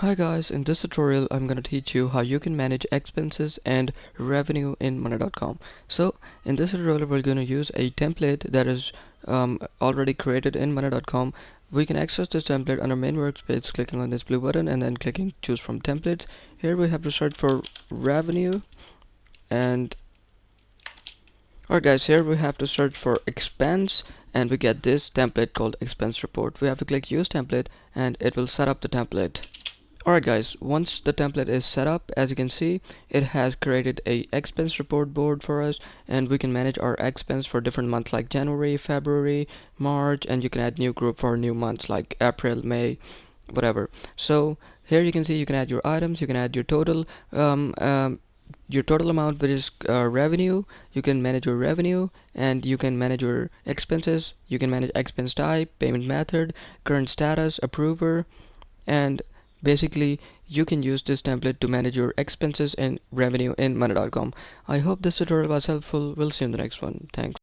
Hi guys, in this tutorial I'm going to teach you how you can manage expenses and revenue in monday.com. So in this tutorial we're going to use a template that is already created in monday.com. We can access this template under main workspace, clicking on this blue button and then clicking choose from templates. Here we have to search for revenue, and alright guys, here we have to search for expense, and we get this template called expense report. We have to click use template and it will set up the template. Alright guys, once the template is set up, as you can see, it has created a expense report board for us, and we can manage our expense for different months like January, February, March, and you can add new group for new months like April, May, whatever. So here you can see you can add your items, you can add your total amount, which is revenue. You can manage your revenue, and you can manage your expenses. You can manage expense type, payment method, current status, approver, and basically you can use this template to manage your expenses and revenue in monday.com. I hope this tutorial was helpful. We'll see you in the next one. Thanks.